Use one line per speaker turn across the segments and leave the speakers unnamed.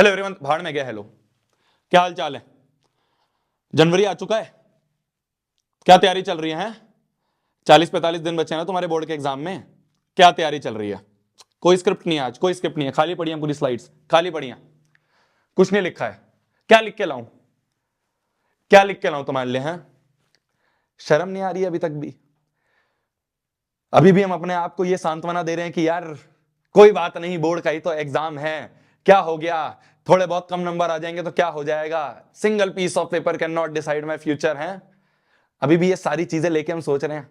Hello everyone, भाड़ में गया। हेलो, क्या हाल चाल है? जनवरी आ चुका है, क्या तैयारी चल रही है? 40-45 दिन बचे हैं ना तुम्हारे बोर्ड के एग्जाम में। क्या तैयारी चल रही है? कोई स्क्रिप्ट नहीं है आज, कोई स्क्रिप्ट नहीं है, खाली पड़ी हैं पूरी स्लाइड्स, खाली पड़ी हैं, कुछ नहीं लिखा है। क्या लिख के लाऊं? क्या लिख के लाऊं तुम्हारे लिए? हैं, शर्म नहीं आ रही अभी तक भी? अभी भी हम अपने आप को ये सांत्वना दे रहे हैं कि यार कोई बात नहीं, बोर्ड का ही तो एग्जाम है, क्या हो गया, थोड़े बहुत कम नंबर आ जाएंगे तो क्या हो जाएगा, single piece of paper can not decide my future. है, अभी भी ये सारी चीजें लेके हम सोच रहे हैं?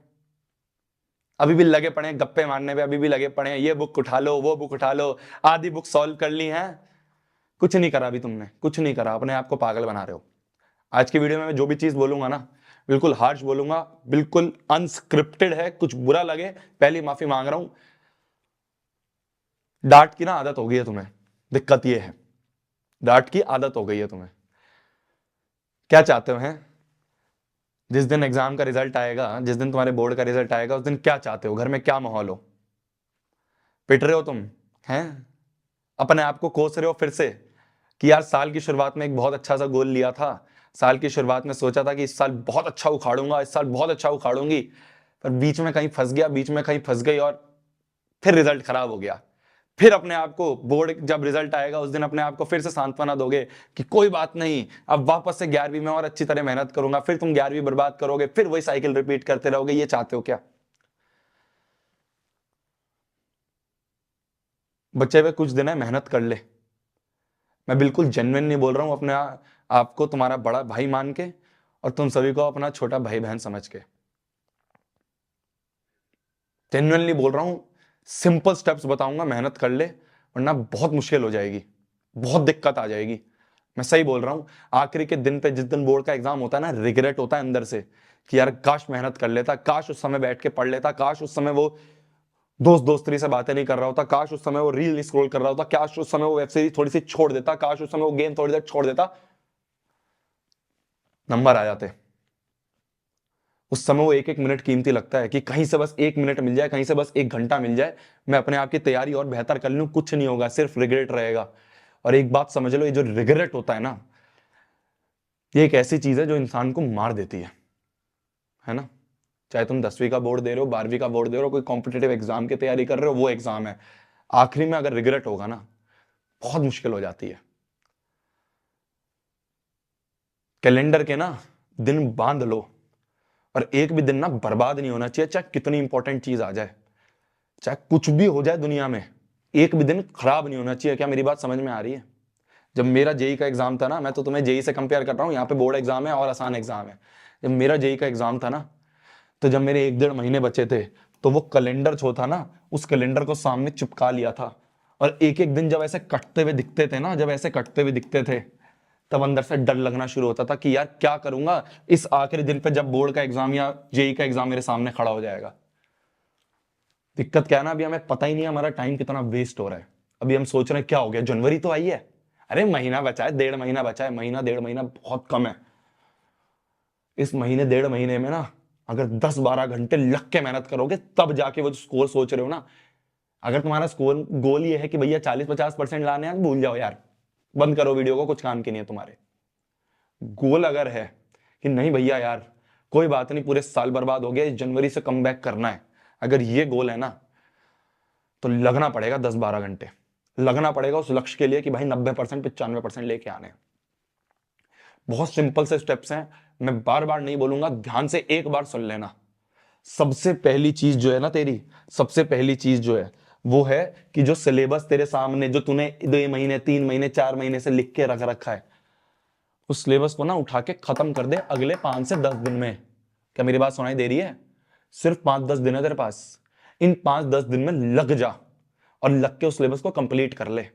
अभी भी लगे पड़े हैं गप्पे मारने पे, अभी भी लगे पड़े हैं ये बुक उठा लो, वो बुक उठा लो, आधी बुक सॉल्व कर ली है। कुछ नहीं करा अभी तुमने, कुछ नहीं करा, अपने आप को पागल बना रहे हो। आज की वीडियो में मैं जो भी चीज बोलूंगा ना, बिल्कुल हार्श बोलूंगा, बिल्कुल अनस्क्रिप्टेड है। कुछ बुरा लगे पहली माफी मांग रहा हूं। डांट की ना आदत हो गई है तुम्हें, दिक्कत ये है, डांट की आदत हो गई है तुम्हें। क्या चाहते हो? हैं, जिस दिन एग्जाम का रिजल्ट आएगा, जिस दिन तुम्हारे बोर्ड का रिजल्ट आएगा, उस दिन क्या चाहते हो? घर में क्या माहौल हो? पिट रहे हो तुम? हैं, अपने आप को कोस रहे हो फिर से कि यार साल की शुरुआत में एक बहुत अच्छा सा गोल लिया था, साल की शुरुआत में सोचा था कि इस साल बहुत अच्छा उखाड़ूंगा, इस साल बहुत अच्छा उखाड़ूंगी, पर बीच में कहीं फंस गया, बीच में कहीं फंस गई और फिर रिजल्ट खराब हो गया। फिर अपने आप को बोर्ड जब रिजल्ट आएगा उस दिन अपने आप को फिर से सांत्वना दोगे कि कोई बात नहीं, अब वापस से 11वीं में और अच्छी तरह मेहनत करूंगा। फिर तुम 11वीं बर्बाद करोगे, फिर वही साइकिल रिपीट करते रहोगे। ये चाहते हो क्या? बच्चे हुए कुछ दिन है, मेहनत कर ले। मैं बिल्कुल जेन्युइन नहीं बोल रहा हूं, अपने आपको तुम्हारा बड़ा भाई मान के और तुम सभी को अपना छोटा भाई बहन समझ के जेन्युइनली बोल रहा हूं। सिंपल स्टेप्स बताऊंगा, मेहनत कर ले, वरना बहुत मुश्किल हो जाएगी, बहुत दिक्कत आ जाएगी। मैं सही बोल रहा हूं। आखिरी के दिन पे, जिस दिन बोर्ड का एग्जाम होता है ना, रिग्रेट होता है अंदर से कि यार काश मेहनत कर लेता, काश उस समय बैठ के पढ़ लेता, काश उस समय वो दोस्ती से बातें नहीं कर रहा होता, काश उस समय वो रील स्क्रॉल कर रहा होता, काश उस समय वो वेब सीरीज थोड़ी सी छोड़ देता, काश उस समय वो गेम थोड़ी देर छोड़ देता, नंबर आ जाते। उस समय वो एक एक मिनट कीमती लगता है कि कहीं से बस 1 मिनट मिल जाए, कहीं से बस 1 घंटा मिल जाए, मैं अपने आप की तैयारी और बेहतर कर लूं। कुछ नहीं होगा, सिर्फ रिग्रेट रहेगा। और एक बात समझ लो, ये जो रिग्रेट होता है ना, ये एक ऐसी चीज है जो इंसान को मार देती है ना? चाहे तुम 10वीं का बोर्ड दे रहे हो, 12वीं का बोर्ड दे रहे हो, कोई कॉम्पिटेटिव एग्जाम की तैयारी कर रहे हो, वो एग्जाम है, आखिरी में अगर रिग्रेट होगा ना, बहुत मुश्किल हो जाती है। कैलेंडर के ना दिन बांध लो, और एक भी दिन ना बर्बाद नहीं होना चाहिए, चाहे कितनी इंपॉर्टेंट चीज आ जाए, चाहे कुछ भी हो जाए दुनिया में, एक भी दिन खराब नहीं होना चाहिए। क्या मेरी बात समझ में आ रही है? जब मेरा जेई का एग्जाम था ना, मैं तो तुम्हें जेई से कंपेयर कर रहा हूँ, यहाँ पे बोर्ड एग्जाम है और आसान एग्जाम है। जब मेरा जेई का एग्जाम था ना, तो जब मेरे 1-1.5 महीने बचे थे, तो वो कैलेंडर जो था ना, उस कैलेंडर को सामने चिपका लिया था, और एक एक दिन जब ऐसे कटते हुए दिखते थे ना, जब ऐसे कटते हुए दिखते थे, तब अंदर से डर लगना शुरू होता था कि यार क्या करूंगा इस आखिरी दिन पे, जब बोर्ड का एग्जाम या जेई का एग्जाम मेरे सामने खड़ा हो जाएगा। दिक्कत क्या है ना, अभी हमें पता ही नहीं है हमारा टाइम कितना वेस्ट हो रहा है। अभी हम सोच रहे हैं क्या हो गया, जनवरी तो आई है, अरे महीना बचा है, 1.5 महीना बचा है, महीना 1.5 महीना बहुत कम है। इस महीने 1.5 महीने में ना, अगर 10-12 घंटे लग के मेहनत करोगे, तब जाके वो स्कोर सोच रहे हो ना, अगर तुम्हारा स्कोर गोल ये है कि भैया 40-50% लाने हैं, भूल जाओ यार, बंद करो वीडियो को, कुछ काम की नहीं है तुम्हारे। गोल अगर है कि नहीं भैया यार कोई बात नहीं, पूरे साल बर्बाद हो गया, इस जनवरी से कम बैक करना है, अगर ये गोल है ना, तो लगना पड़ेगा 10-12 घंटे, लगना पड़ेगा उस लक्ष्य के लिए कि भाई 90%, 95% लेके आने। बहुत सिंपल से स्टेप्स हैं, मैं बार बार नहीं बोलूंगा, ध्यान से एक बार सुन लेना। सबसे पहली चीज जो है ना तेरी, सबसे पहली चीज जो है वो है कि जो सिलेबस तेरे सामने, जो तूने 2 महीने, 3 महीने, 4 महीने से लिख के रख रखा है, उस सिलेबस को ना उठा के खत्म कर दे अगले 5 से 10 दिन में। क्या मेरी बात सुनाई दे रही है? सिर्फ 5-10 दिन है तेरे पास, इन 5-10 दिन में लग जा और लग के उस सिलेबस को कंप्लीट कर ले।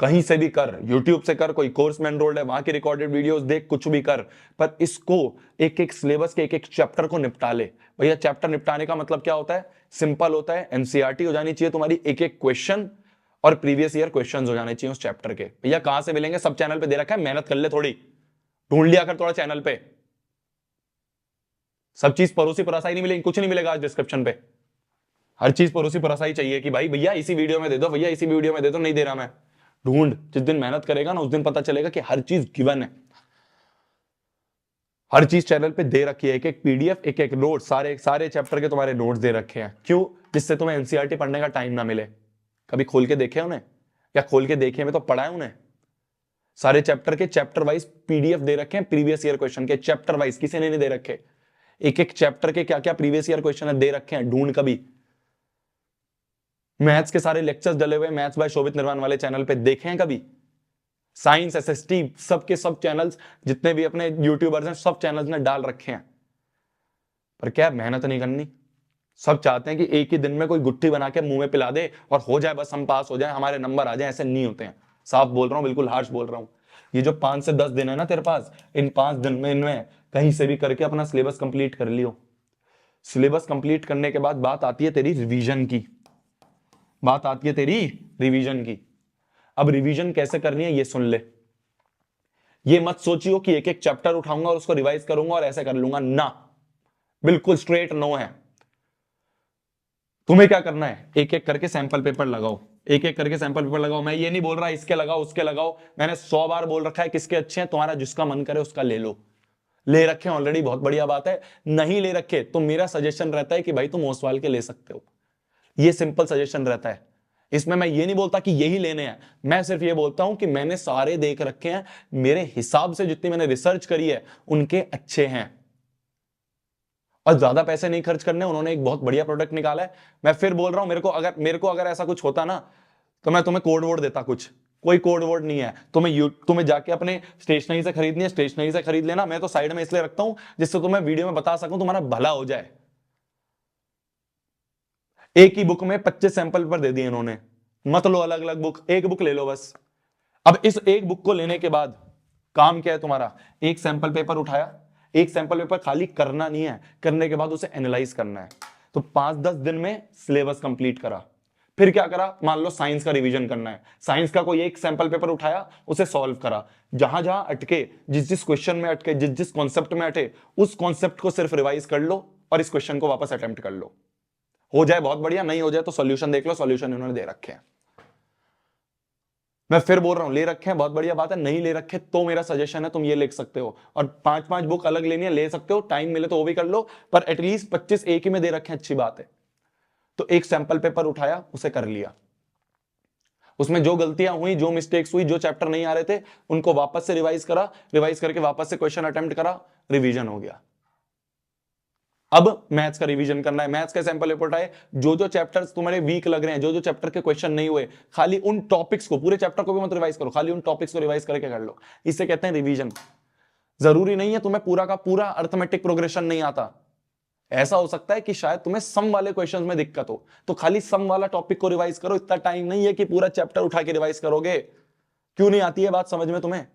कहीं से भी कर, यूट्यूब से कर, कोई कोर्स में एनरोल्ड है वहां की रिकॉर्डेड वीडियोस देख, कुछ भी कर, पर इसको एक एक सिलेबस के एक एक चैप्टर को निपटा ले। भैया चैप्टर निपटाने का मतलब क्या होता है? सिंपल होता है, एनसीईआरटी हो जानी चाहिए तुम्हारी, एक एक क्वेश्चन और प्रीवियस ईयर क्वेश्चन हो जाने चाहिए उस चैप्टर के। भैया कहां से मिलेंगे? सब चैनल पे दे रखा है, मेहनत कर ले थोड़ी, ढूंढ लिया कर थोड़ा चैनल पे। सब चीज परोसी परासाई नहीं मिलेगी, कुछ नहीं मिलेगा आज डिस्क्रिप्शन पे, हर चीज परोसी परासाई चाहिए कि भाई भैया इसी वीडियो में दे दो, भैया इसी वीडियो में दे दो, नहीं दे रहा मैं, ढूंढ, जिस दिन मेहनत करेगा ना उस दिन पता चलेगा कि हर चीज गिवन है, हर चीज चैनल पे दे रखी है, एक एक पीडीएफ, एक एक नोट, सारे सारे चैप्टर के तुम्हारे नोट्स दे रखे हैं। क्यों? जिससे तुम्हें एनसीईआरटी पढ़ने का टाइम ना मिले। कभी खोल के देखे उन्हें? या खोल के देखे में तो पढ़ा है उन्हें? सारे चैप्टर के चैप्टर वाइज पीडीएफ दे रखे हैं, प्रीवियस ईयर क्वेश्चन के चैप्टर वाइज, किसी ने नहीं दे रखे। एक एक चैप्टर के क्या क्या प्रीवियस ईयर क्वेश्चन है दे रखे हैं, ढूंढ कभी। मैथ्स के सारे लेक्चर्स डले हुए मैथ्स बाय शोभित निर्वाण वाले चैनल पे देखे हैं कभी? साइंस, एसएसटी, सबके सब चैनल्स, जितने भी अपने यूट्यूबर्स हैं सब चैनल्स ने डाल रखे हैं। पर क्या मेहनत नहीं करनी। सब चाहते हैं कि एक ही दिन में कोई गुट्ठी बना के मुंह में पिला दे और हो जाए, बस हम पास हो जाए, हमारे नंबर आ जाए। ऐसे नहीं होते हैं, साफ बोल रहा हूं, बिल्कुल हार्श बोल रहा हूं। ये जो 5 से 10 दिन है ना तेरे पास, इन 5 दिन में इनमें कहीं से भी करके अपना सिलेबस कंप्लीट कर लियो। सिलेबस कंप्लीट करने के बाद बात आती है तेरी रिवीजन की, बात आती है तेरी रिवीजन की। अब रिवीजन कैसे करनी है ये सुन ले। ये मत सोचियो कि एक एक चैप्टर उठाऊंगा और उसको रिवाइज करूंगा और ऐसे कर लूंगा, ना, बिल्कुल स्ट्रेट नो है। तुम्हें क्या करना है, एक एक करके सैंपल पेपर लगाओ, एक एक करके सैंपल पेपर लगाओ। मैं ये नहीं बोल रहा इसके लगाओ उसके लगाओ, मैंने 100 बार बोल रखा है किसके अच्छे हैं, तुम्हारा जिसका मन करे उसका ले लो। ले रखे ऑलरेडी, बहुत बढ़िया बात है। नहीं ले रखे तो मेरा सजेशन रहता है कि भाई तुम ओसवाल के ले सकते हो। ये सिंपल सजेशन रहता है। इसमें मैं ये नहीं बोलता कि यही लेने हैं, मैं सिर्फ ये बोलता हूं कि मैंने सारे देख रखे हैं, मेरे हिसाब से जितनी मैंने रिसर्च करी है उनके अच्छे हैं, और ज्यादा पैसे नहीं खर्च करने। उन्होंने एक बहुत बढ़िया प्रोडक्ट निकाला है। मैं फिर बोल रहा हूं, मेरे को अगर ऐसा कुछ होता ना तो मैं तुम्हें कोड वर्ड देता। कुछ कोई कोड वर्ड नहीं है, तुम्हें जाके अपने स्टेशनरी से खरीदनी है, स्टेशनरी से खरीद लेना। मैं तो साइड में इसलिए रखता हूं जिससे तुम्हें वीडियो में बता सकूं, तुम्हारा भला हो जाए। एक ही बुक में 25 सैंपल पेपर दे दिए इन्होंने, मत लो अलग अलग बुक, एक बुक ले लो बस। अब इस एक बुक को लेने के बाद काम क्या है तुम्हारा, एक सैंपल पेपर उठाया, एक सैंपल पेपर खाली करना नहीं है, करने के बाद उसे एनालाइज करना है। तो 5-10 दिन में सिलेबस कंप्लीट करा। फिर क्या करा, मान लो साइंस का रिवीजन करना है, साइंस का कोई एक सैंपल पेपर उठाया, उसे सॉल्व करा। जहां जहां अटके, जिस जिस क्वेश्चन में अटके, जिस जिस कॉन्सेप्ट में अटे, उस कॉन्सेप्ट को सिर्फ रिवाइज कर लो और इस क्वेश्चन को वापस अटेम्प्ट कर लो। हो जाए बहुत बढ़िया, नहीं हो जाए तो सॉल्यूशन देख लो, सॉल्यूशन इन्होंने दे रखे हैं। मैं फिर बोल रहा हूं, ले रखे हैं बहुत बढ़िया बात है, नहीं ले रखे तो मेरा सजेशन है तुम ये लिख सकते हो। और 5-5 बुक अलग लेनी है, ले सकते हो, टाइम मिले तो वो भी कर लो, पर एटलीस्ट 25 एक ही में दे रखे हैं, अच्छी बात है। तो एक सैंपल पेपर उठाया, उसे कर लिया, उसमें जो गलतियां हुई, जो मिस्टेक्स हुई, जो चैप्टर नहीं आ रहे थे, उनको वापस से रिवाइज करा, रिवाइज करके वापस से क्वेश्चन अटेम्प्ट करा, रिवीजन हो गया। अब मैथ्स का रिवीजन करना है, मैथ्स का सैंपल पेपर उठाए, जो जो चैप्टर्स तुम्हारे वीक लग रहे हैं, जो जो चैप्टर के क्वेश्चन नहीं हुए, खाली उन टॉपिक्स को, पूरे चैप्टर को भी मत रिवाइज करो, खाली उन टॉपिक्स को रिवाइज करके कर लो। इसे कहते हैं रिवीजन। जरूरी नहीं है तुम्हें पूरा का पूरा अर्थमेटिक प्रोग्रेशन नहीं आता। ऐसा हो सकता है कि शायद तुम्हें सम वाले क्वेश्चन में दिक्कत हो, तो खाली सम वाला टॉपिक को रिवाइज करो। इतना टाइम नहीं है कि पूरा चैप्टर उठा के रिवाइज करोगे। क्यों नहीं आती है बात समझ में तुम्हें?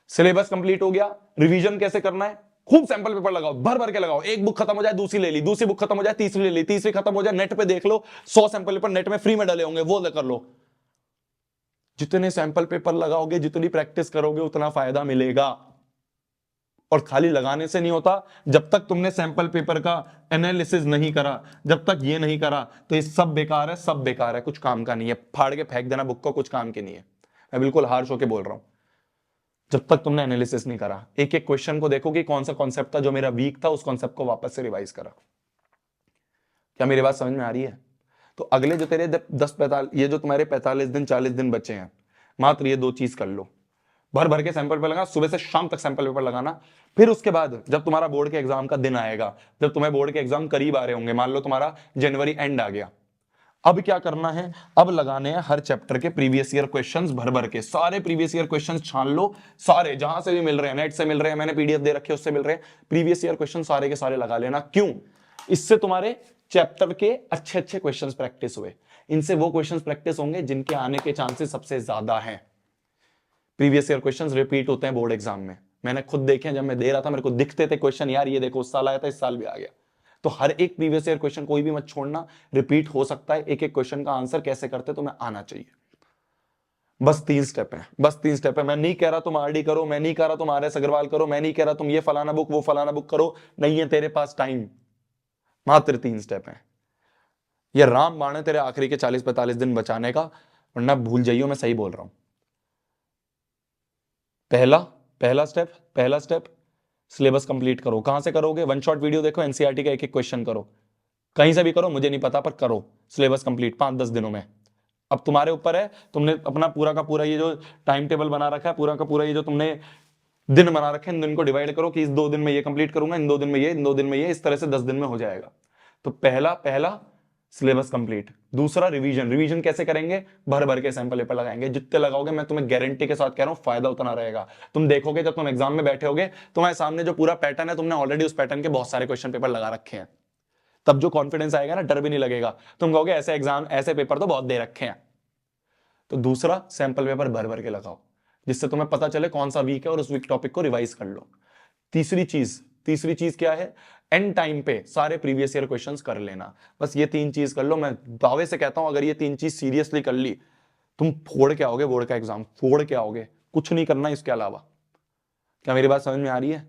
सिलेबस कंप्लीट हो गया, रिवीजन कैसे करना है, खूब सैंपल पेपर लगाओ, भर भर के लगाओ। एक बुक खत्म हो जाए दूसरी ले ली, दूसरी बुक खत्म हो जाए तीसरी ले ली, तीसरी खत्म हो जाए नेट पे देख लो, 100 सैंपल पेपर नेट में फ्री में डले होंगे, वो कर लो। जितने सैंपल पेपर लगाओगे, जितनी प्रैक्टिस करोगे, उतना फायदा मिलेगा। और खाली लगाने से नहीं होता, जब तक तुमने सैंपल पेपर का एनालिसिस नहीं करा, जब तक ये नहीं करा, तो ये सब बेकार है, सब बेकार है, कुछ काम का नहीं है। फाड़ के फेंक देना बुक को, कुछ काम की नहीं है। मैं बिल्कुल हार्श होके बोल रहा हूं। जब तक तुमने एनालिसिस नहीं करा, एक एक क्वेश्चन को देखो कि कौन सा कॉन्सेप्ट था जो मेरा वीक था, उस कॉन्सेप्ट को वापस से रिवाइज करा। क्या मेरी बात समझ में आ रही है? तो अगले जो तेरे 10-45, ये जो तुम्हारे 45 दिन 40 दिन बचे हैं, मात्र ये 2 चीज कर लो। भर भर के सैंपल पेपर लगाना, सुबह से शाम तक सैंपल पेपर लगाना। फिर उसके बाद जब तुम्हारा बोर्ड के एग्जाम का दिन आएगा, जब तुम्हें बोर्ड के एग्जाम करीब आ रहे होंगे, मान लो तुम्हारा जनवरी एंड आ गया, अब क्या करना है, अब लगाने हैं हर चैप्टर के प्रीवियस ईयर क्वेश्चंस भर भर के, सारे प्रीवियस ईयर क्वेश्चंस छान लो, सारे जहां से भी मिल रहे हैं, नेट से मिल रहे हैं, मैंने पीडीएफ दे रखे उससे मिल रहे हैं, प्रीवियस ईयर क्वेश्चन सारे के सारे लगा लेना। क्यों? इससे तुम्हारे चैप्टर के अच्छे अच्छे क्वेश्चंस प्रैक्टिस हुए, इनसे वो क्वेश्चंस प्रैक्टिस होंगे जिनके आने के चांसेस सबसे ज्यादा हैं। प्रीवियस ईयर क्वेश्चंस रिपीट होते हैं बोर्ड एग्जाम में, मैंने खुद देखे, जब मैं दे रहा था मेरे को दिखते थे क्वेश्चन, यार ये देखो उस साल आया था, इस साल भी आ गया। तो हर एक प्रीवियस ईयर क्वेश्चन कोई भी मत छोड़ना, रिपीट हो सकता है, एक एक क्वेश्चन का आंसर कैसे करते तुम्हें आना चाहिए। बस 3 स्टेप है, बस 3 स्टेप है। मैं नहीं कह रहा तुम आरडी करो, मैं नहीं कह रहा तुम आरएस अग्रवाल करो, मैं नहीं कह रहा तुम ये फलाना बुक वो फलाना बुक करो, नहीं है तेरे पास टाइम। मात्र 3 स्टेप है। ये रामबाण है तेरे आखिरी के 40-45 दिन बचाने का, वरना भूल जाइयो मैं सही बोल रहा हूं। पहला स्टेप सिलेबस कंप्लीट करो। कहां से करोगे? वन शॉट वीडियो देखो, एनसीईआरटी का एक एक क्वेश्चन करो, कहीं से भी करो, मुझे नहीं पता, पर करो। सिलेबस कंप्लीट 5-10 दिनों में। अब तुम्हारे ऊपर है, तुमने अपना पूरा का पूरा ये जो टाइम टेबल बना रखा है, पूरा का पूरा ये जो तुमने दिन बना रखे हैं, इन दिन को डिवाइड करो कि इस 2 दिन में ये कंप्लीट करूंगा, इन 2 दिन में ये, इन 2 दिन में ये, इस तरह से 10 दिन में हो जाएगा। तो पहला सिलेबस कंप्लीट। दूसरा रिवीजन कैसे करेंगे? भर भर के सैंपल पेपर लगाएंगे, जितने लगाओगे मैं तुम्हें गारंटी के साथ कह रहा हूं फायदा उतना रहेगा। तुम देखोगे जब तुम एग्जाम में बैठे होगे, तुम्हारे सामने जो पूरा पैटर्न है, तुमने ऑलरेडी उस पैटर्न के बहुत सारे क्वेश्चन पेपर लगा रखे हैं, तब जो कॉन्फिडेंस आएगा ना, डर भी नहीं लगेगा। तुम कहोगे ऐसे एग्जाम, ऐसे पेपर तो बहुत दे रखे हैं। तो दूसरा, सैंपल पेपर भर भर के लगाओ, जिससे तुम्हें पता चले कौन सा वीक है और उस वीक टॉपिक को रिवाइज कर लो। तीसरी चीज क्या है? एंड टाइम पे सारे प्रीवियस ईयर क्वेश्चंस कर लेना। बस ये 3 चीज कर लो। मैं दावे से कहता हूं, अगर ये 3 चीज सीरियसली कर ली, तुम फोड़ के आओगे बोर्ड का एग्जाम, फोड़ के आओगे। कुछ नहीं करना इसके अलावा। क्या मेरी बात समझ में आ रही है?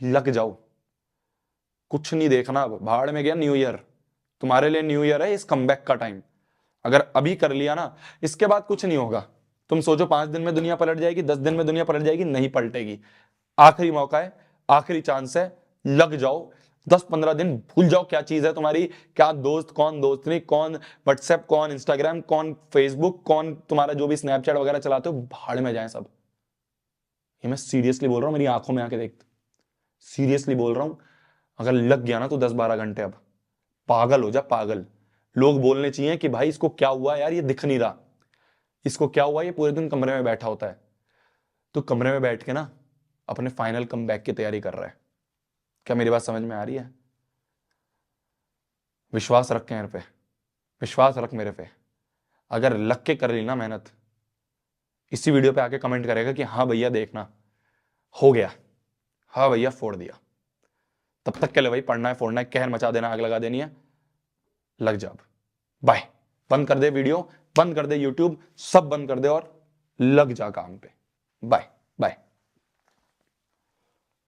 लग जाओ, कुछ नहीं देखना। अब भाड़ में गया न्यू ईयर, तुम्हारे लिए न्यू ईयर है, इस कमबैक का टाइम। अगर अभी कर लिया ना, इसके बाद कुछ नहीं होगा। तुम सोचो 5 दिन में दुनिया पलट जाएगी, 10 दिन में दुनिया पलट जाएगी, नहीं पलटेगी। आखिरी मौका है, आखिरी चांस है, लग जाओ। 10-15 दिन भूल जाओ क्या चीज है तुम्हारी, क्या दोस्त, कौन दोस्त नहीं, कौन व्हाट्सएप, कौन इंस्टाग्राम, कौन फेसबुक, कौन तुम्हारा जो भी स्नैपचैट वगैरह चलाते हो, भाड़ में जाए सब। ये मैं सीरियसली बोल रहा हूं, मेरी आंखों में आके देख, सीरियसली बोल रहा हूं। अगर लग गया ना तो 10-12 घंटे, अब पागल हो जा, पागल। लोग बोलने चाहिए कि भाई इसको क्या हुआ यार, ये दिख नहीं रहा, इसको क्या हुआ, ये पूरे दिन कमरे में बैठा होता है। तो कमरे में बैठ के ना अपने फाइनल कमबैक की तैयारी कर रहा है। क्या मेरी बात समझ में आ रही है? विश्वास रख के मेरे पे, विश्वास रख मेरे पे। अगर लग के कर ली ना मेहनत, इसी वीडियो पे आके कमेंट करेगा कि हाँ भैया देखना हो गया, हाँ भैया फोड़ दिया। तब तक के लिए भाई पढ़ना है, फोड़ना है, कहर मचा देना, आग लगा देनी है। लग जा। बाय। बंद कर दे वीडियो, बंद कर दे यूट्यूब, सब बंद कर दे और लग जा काम पे। Bye bye.